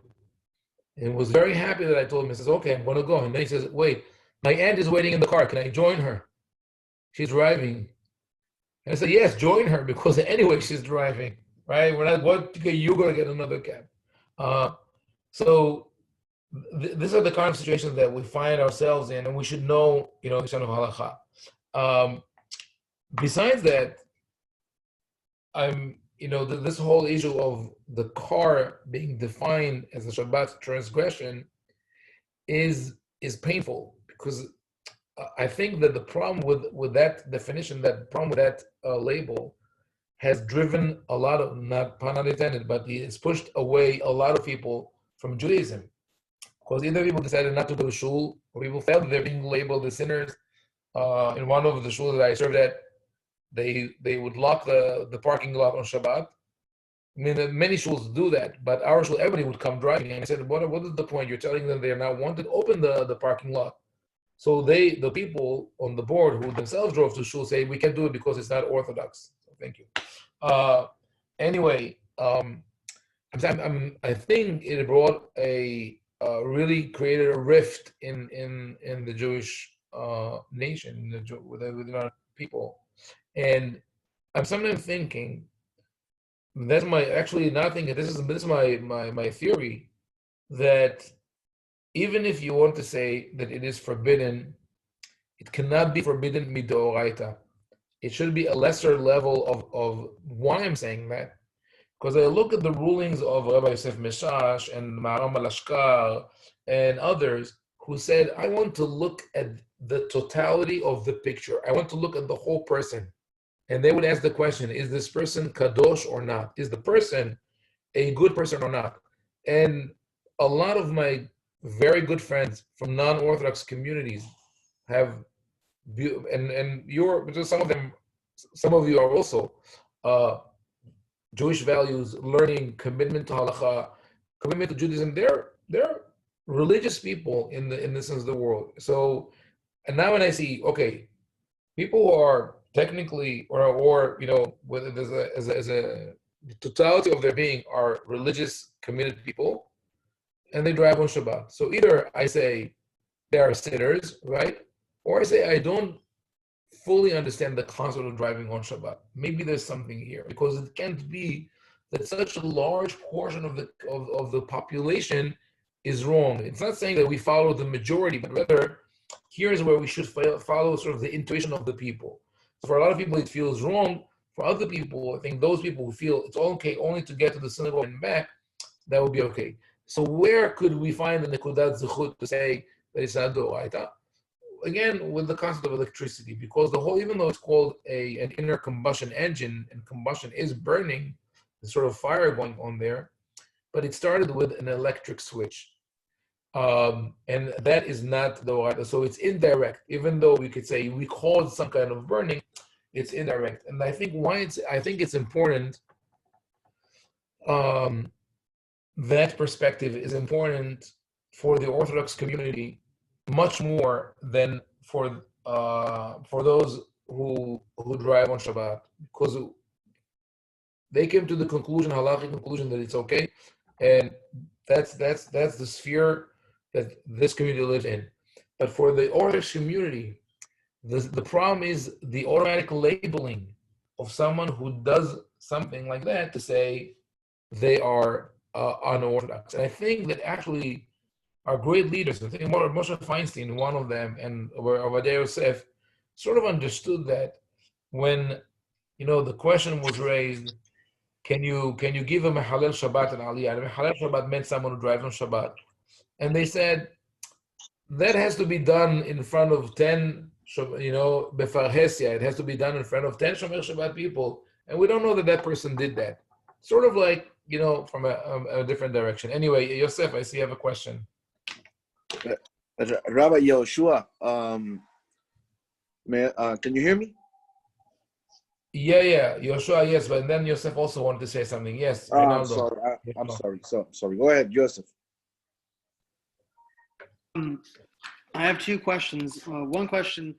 And he was very happy that I told him. He says, "Okay, I'm going to go." And then he says, "Wait, my aunt is waiting in the car. Can I join her? She's driving." And I said, "Yes, join her because anyway she's driving, right? We're not. You're going to get another cab." So these are the kind of situations that we find ourselves in, and we should know, the Shana Halacha. Besides that, this whole issue of the car being defined as a Shabbat transgression is painful, because I think that the problem with that definition, that problem with that label, has driven a lot of, not pun intended, but it's pushed away a lot of people from Judaism. Because either people decided not to go to shul, or people felt they're being labeled as sinners. In one of the shuls that I served at, they would lock the parking lot on Shabbat. I mean, many shuls do that, but our shul, everybody would come driving. And I said, what is the point? You're telling them they're not wanted? Open the parking lot. So the people on the board who themselves drove to shul say, we can't do it because it's not Orthodox. So thank you. Anyway, I think it brought really created a rift in the Jewish nation, within our people. And I'm sometimes thinking, that's my, actually not thinking, this is my theory, that even if you want to say that it is forbidden, it cannot be forbidden midoraita. It should be a lesser level of why I'm saying that. Because I look at the rulings of Rabbi Yosef Meshash and Maharam al-Ashkar and others who said, I want to look at the totality of the picture. I want to look at the whole person. And they would ask the question, is this person kadosh or not? Is the person a good person or not? And a lot of my very good friends from non-Orthodox communities have, and some of you are also Jewish values, learning, commitment to halakha, commitment to Judaism. They're religious people in the sense of the world. So, and now when I see, okay, people who are technically or whether there's the totality of their being are religious, committed people, and they drive on Shabbat. So either I say they are sinners, right? Or I say I don't fully understand the concept of driving on Shabbat. Maybe there's something here, because it can't be that such a large portion of the population is wrong. It's not saying that we follow the majority, but rather here's where we should follow sort of the intuition of the people. So for a lot of people, it feels wrong. For other people, I think those people who feel it's okay only to get to the synagogue and back, that would be okay. So where could we find the nekudat zechut to say that it's not doraita? Again, with the concept of electricity, because the whole, even though it's called an inner combustion engine, and combustion is burning, the sort of fire going on there, but it started with an electric switch. And that is not the, so it's indirect, even though we could say we caused some kind of burning, it's indirect. And I think it's important, that perspective is important for the Orthodox community much more than for those who drive on Shabbat, because they came to the conclusion, halakhic conclusion, that it's okay, and that's the sphere that this community lives in. But for the Orthodox community, the problem is the automatic labeling of someone who does something like that to say they are unorthodox. And I think that actually our great leaders, I think Moshe Feinstein, one of them, and Ovadia Yosef, sort of understood that when the question was raised, can you give a Mehalel Shabbat and Aliyah? Mehalel Shabbat meant someone who drives on Shabbat. And they said, that has to be done in front of 10, Befarhesia. It has to be done in front of 10 Shomer Shabbat people. And we don't know that person did that. Sort of like, from a different direction. Anyway, Yosef, I see you have a question. Rabbi Yoshua, can you hear me? Yeah, Yoshua, yes, but then Yosef also wanted to say something. Yes, I'm sorry. I'm sorry. Sorry. Go ahead, Joseph. I have two questions. One question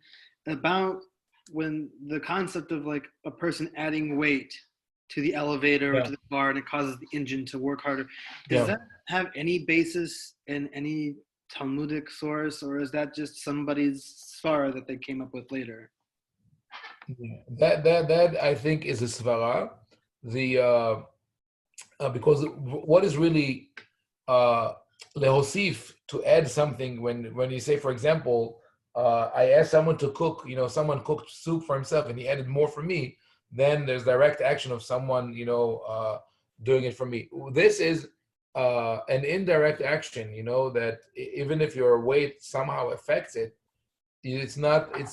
about when the concept of like a person adding weight to the elevator or to the car and it causes the engine to work harder. Does that have any basis in any Talmudic source, or is that just somebody's svara that they came up with later? That I think is a svara. Because what is really lehosif, to add something, when you say, for example, I asked someone to cook, someone cooked soup for himself and he added more for me, then there's direct action of someone, doing it for me. This is an indirect action, that even if your weight somehow affects it, it's not a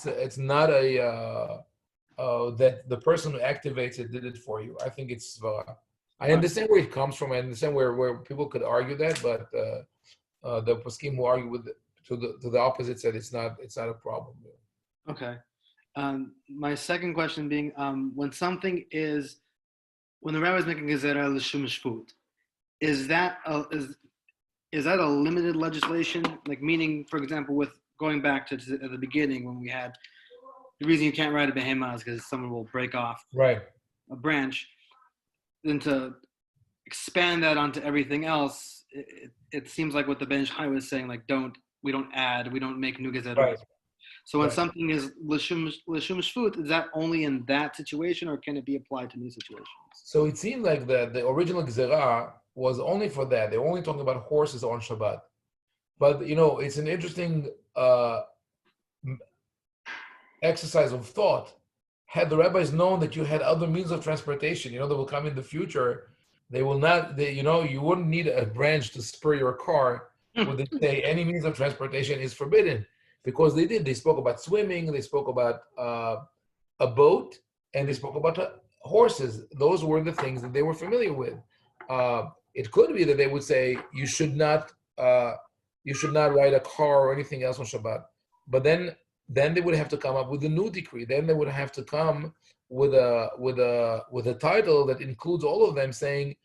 that the person who activates it did it for you. I think it's I understand where it comes from. I understand where people could argue that, but the poskim who argue with to the opposite said it's not a problem. Okay. My second question being, when the rabbi is making gezerah l'shum shvut, is that a limited legislation? Like, meaning, for example, with going back to at the beginning when we had the reason you can't ride a behemah is because someone will break off right a branch. Then to expand that onto everything else, it seems like what the Ben Ish Chai was saying, like we don't make new gezerah. Right. So when something is l'shum shvut, is that only in that situation, or can it be applied to new situations? So it seemed like the original gezerah was only for that. They were only talking about horses on Shabbat. But it's an interesting exercise of thought. Had the rabbis known that you had other means of transportation, that will come in the future, they will not. You wouldn't need a branch to spur your car. Would they say any means of transportation is forbidden? Because they did. They spoke about swimming. They spoke about a boat, and they spoke about horses. Those were the things that they were familiar with. It could be that they would say you should not ride a car or anything else on Shabbat. But then they would have to come up with a new decree. Then they would have to come with a title that includes all of them, saying,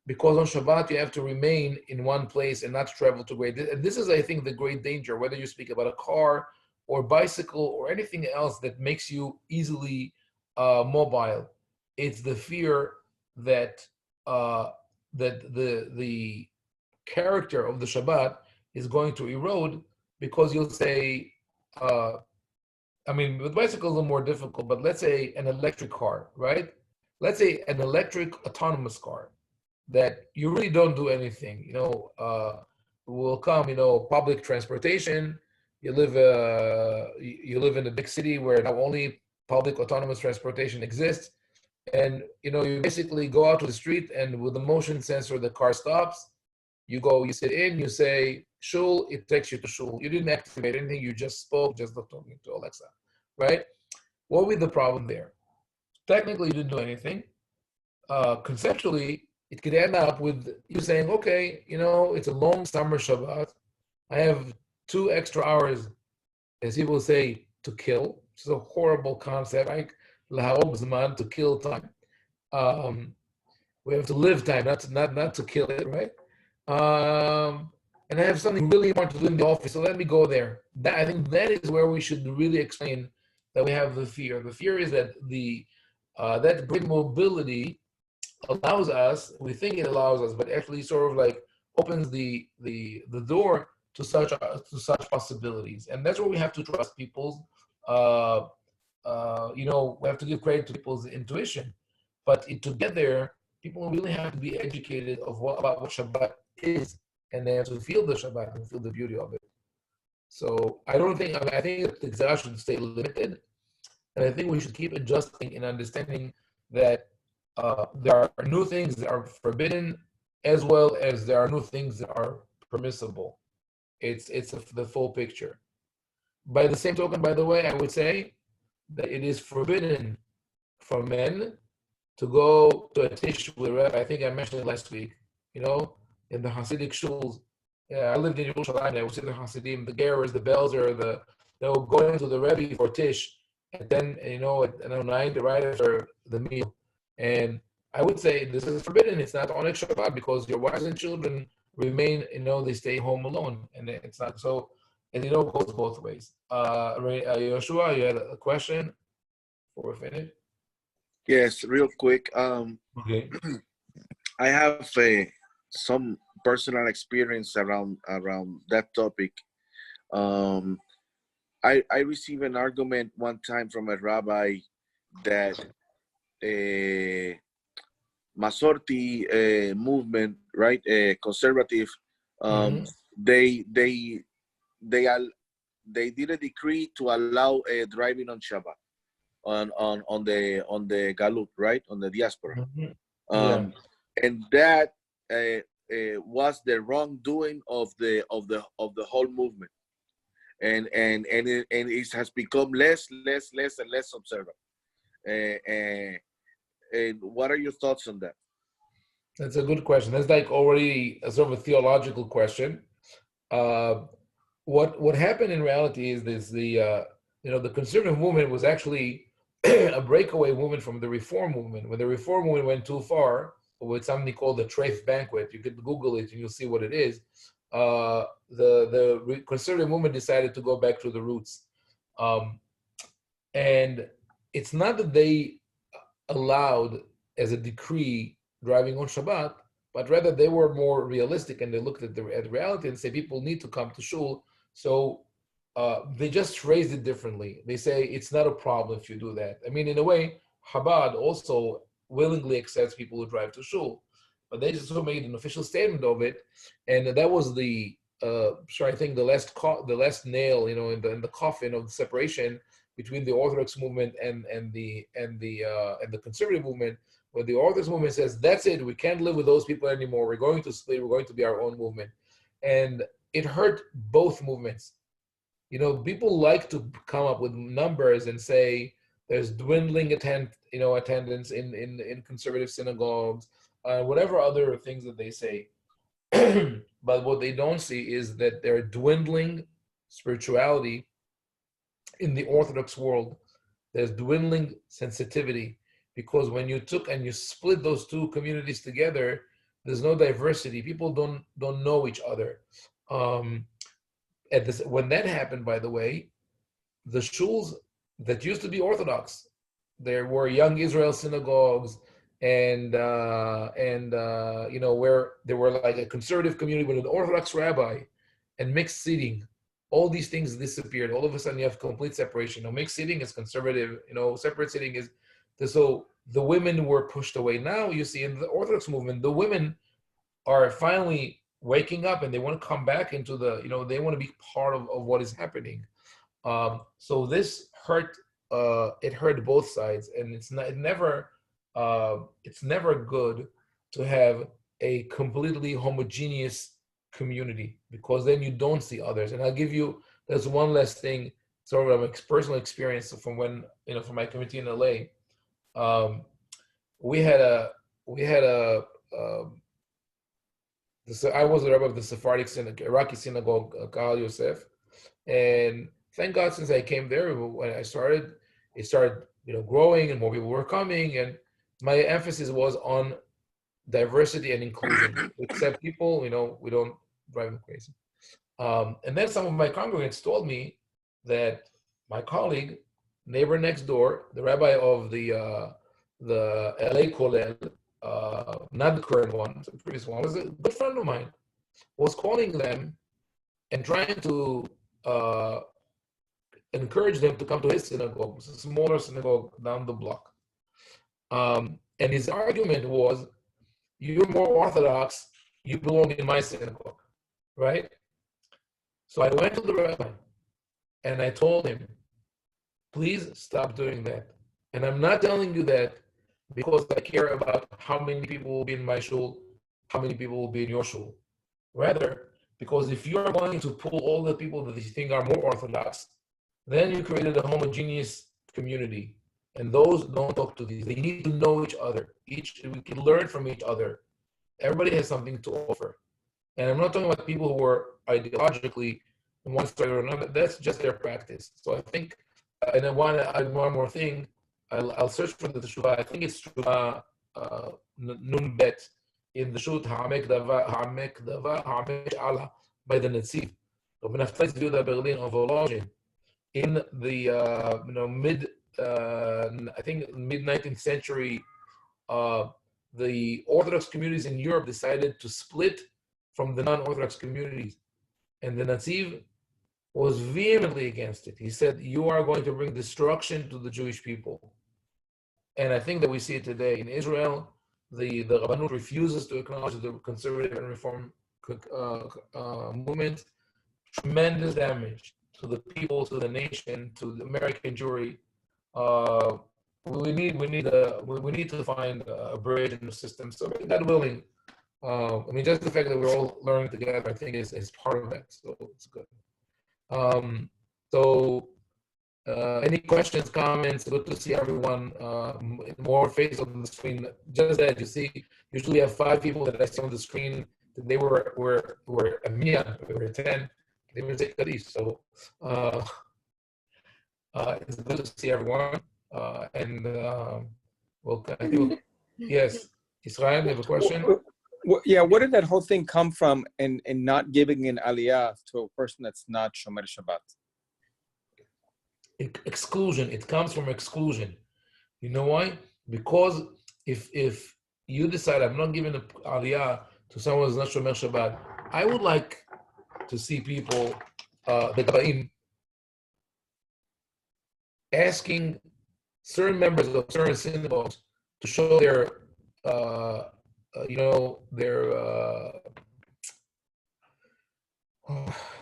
because on Shabbat you have to remain in one place and not travel to great. This is, I think, the great danger, whether you speak about a car or bicycle or anything else that makes you easily mobile. It's the fear that the character of the Shabbat is going to erode, because you'll say, with bicycles are more difficult, but let's say an electric car, right? Let's say an electric autonomous car that you really don't do anything, will come, public transportation. You live in a big city where not only public autonomous transportation exists, and you basically go out to the street, and with the motion sensor, the car stops. You sit in, you say shul, it takes you to shul. You didn't activate anything, you just spoke, just talking to Alexa, right? What would be the problem there? Technically, you didn't do anything. Conceptually, it could end up with you saying, okay, it's a long summer Shabbat. I have 2 extra hours, as people say, to kill. It's a horrible concept, right? Laharog zman, to kill time. We have to live time, not to kill it, right? And I have something really important to do in the office, so let me go there. I think that is where we should really explain that we have the fear. The fear is that that great mobility allows us, we think it allows us, but actually sort of like opens the door to such possibilities. And that's where we have to trust people's, we have to give credit to people's intuition. But to get there, people really have to be educated about what Shabbat is, and they have to feel the Shabbat and feel the beauty of it. So I think that the Gezerah should stay limited, and I think we should keep adjusting in understanding that there are new things that are forbidden, as well as there are new things that are permissible. It's the full picture. By the same token, by the way, I would say that it is forbidden for men to go to a tish with a Rebbe. I think I mentioned it last week. In the Hasidic shuls. I lived in Yerushalayim. I would see the Hasidim, the gerers, the belzer, they'll go into the Rebbe for tish, and then at 9 right after the meal. And I would say this is forbidden. It's not on Shabbat, because your wives and children remain, they stay home alone, and it's not so. And it goes both ways. Yoshua, you had a question before we finish? Yes, real quick. Okay. I have some personal experience around that topic. I received an argument one time from a rabbi that Masorti movement, right? Conservative. They did a decree to allow driving on Shabbat. on the galut, right, on the diaspora. Mhm. Um, and that was the wrongdoing of the whole movement, and it has become less and less observant. And what are your thoughts on that? That's a good question. That's like already a sort of a theological question. Uh, what happened in reality is this: the conservative movement was actually a breakaway movement from the reform movement. When the reform movement went too far with something called the Treif banquet, you could Google it and you'll see what it is. The conservative movement decided to go back to the roots, um, and it's not that they allowed as a decree driving on Shabbat, but rather they were more realistic and they looked at reality and say people need to come to shul. So they just phrased it differently. They say it's not a problem if you do that. I mean, in a way, Chabad also willingly accepts people who drive to shul, but they just made an official statement of it, and that was I think the last nail, in the coffin of the separation between the Orthodox movement and the conservative movement, where the Orthodox movement says that's it, we can't live with those people anymore. We're going to split. We're going to be our own movement, and it hurt both movements. People like to come up with numbers and say there's dwindling attendance in conservative synagogues, whatever other things that they say. But what they don't see is that they're dwindling spirituality in the Orthodox world. There's dwindling sensitivity because when you took and you split those two communities together, there's no diversity. People don't know each other. When that happened, by the way, the shuls that used to be Orthodox, there were young Israel synagogues, and where there were like a conservative community with an Orthodox rabbi and mixed seating. All these things disappeared. All of a sudden, you have complete separation. Mixed seating is conservative. Separate seating is. So the women were pushed away. Now you see in the Orthodox movement, the women are finally waking up and they want to come back into they want to be part of what is happening. So this hurt. It hurt both sides, and it's never good to have a completely homogeneous community, because then you don't see others. And there's one last thing, sort of a personal experience from from my community in LA. I was the rabbi of the Sephardic synagogue, Iraqi synagogue, Kahal Yosef, and thank God, since I came there, when it started growing and more people were coming, and my emphasis was on diversity and inclusion. Accept people, we don't drive them crazy. And then some of my congregants told me that my colleague, neighbor next door, the rabbi of the LA Kollel, not the current one, the previous one, was a good friend of mine, was calling them and trying to encourage them to come to his synagogue. It's a smaller synagogue down the block. And his argument was, you're more Orthodox, you belong in my synagogue, right? So I went to the rabbi and I told him, please stop doing that. And I'm not telling you that because I care about how many people will be in my shul, how many people will be in your shul. Rather, because if you're going to pull all the people that you think are more Orthodox, then you created a homogeneous community. And those don't talk to these. They need to know each other. We can learn from each other. Everybody has something to offer. And I'm not talking about people who are ideologically on one side or another. That's just their practice. So I think, and I want to add one more thing. I'll search for the teshuvah. I think it's teshuvah nun bet in the shut ha'amek ha'amek ala by the Netziv. Rabbi Naftali Yehuda Berlin of Volozhin in the I think mid 19th century. The Orthodox communities in Europe decided to split from the non-Orthodox communities, and the Netziv was vehemently against it. He said, you are going to bring destruction to the Jewish people. And I think that we see it today in Israel. The Rabbanut refuses to acknowledge the conservative and reform movement. Tremendous damage to the people, to the nation, to the American Jewry. we need to find a bridge in the system. So God willing, I mean, just the fact that we're all learning together, I think is part of that. So it's good. Any questions, comments? Good to see everyone. More faces on the screen. Just that you see, usually have 5 people that I see on the screen. Today were a mia, we were 10. They didn't say Kaddish. So it's good to see everyone. Yes, Israel, you have a question? Yeah, where did that whole thing come from in not giving an aliyah to a person that's not Shomer Shabbat? Exclusion. It comes from exclusion. You know why? Because if you decide I'm not giving an aliyah to someone who's not Shomer Shabbat, I would like to see people, the Gabaim, asking certain members of certain synagogues to show their,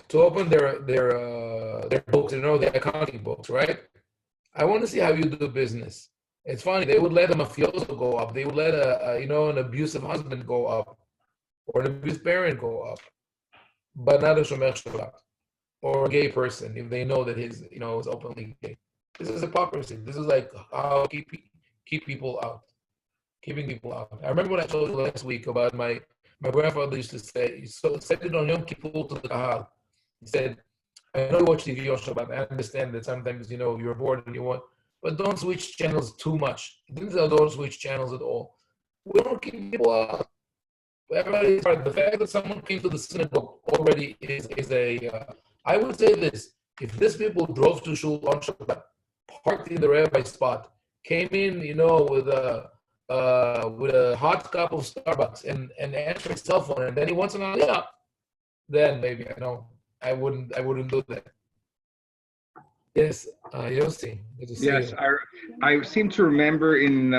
to open their books, their accounting books, right? I want to see how you do business. It's funny, they would let a mafioso go up. They would let an abusive husband go up, or an abusive parent go up, but not a shomer Shabbat or a gay person if they know that his, is openly gay. This is hypocrisy. This is like how keep people out, keeping people out. I remember when I told you last week about my grandfather used to say, so said it on Yom Kippur to the Kahal. He said, I know you watch TV on Shabbat. I understand that sometimes, you're bored and you want, but don't switch channels too much. He didn't say don't switch channels at all. We don't keep people out. Everybody's right. The fact that someone came to the synagogue already is I would say this, if these people drove to Shul on Shabbat, parked in the rabbi's spot, came in, with a hot cup of Starbucks and answered his cell phone, and then he wants an aliyah, then maybe I wouldn't do that. Yes, Yossi. Yes, I seem to remember in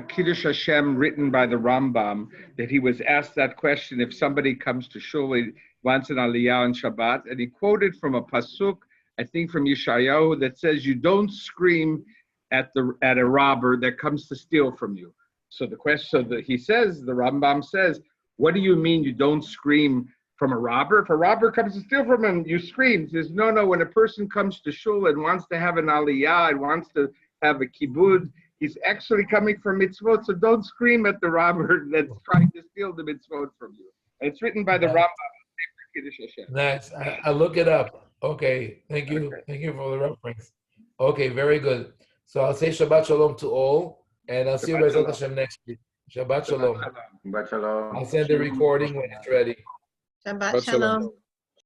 Kiddush Hashem written by the Rambam that he was asked that question if somebody comes to shul and wants an aliyah on Shabbat, and he quoted from a pasuk, I think from Yeshayahu, that says, "You don't scream at a robber that comes to steal from you." So the question, the Rambam says, what do you mean you don't scream from a robber? If a robber comes to steal from him, you scream. He says, no, when a person comes to shul and wants to have an aliyah and wants to have a kibbud, he's actually coming for mitzvot, so don't scream at the robber that's trying to steal the mitzvot from you. And it's written by the Rambam. Nice. I'll look it up. Okay, thank you. Okay. Thank you for the reference. Okay, very good. So I'll say Shabbat Shalom to all, and I'll see you B'ezrat Hashem next week. Shabbat Shalom. Shabbat Shalom. I'll send the recording when it's ready. Shabbat Shalom.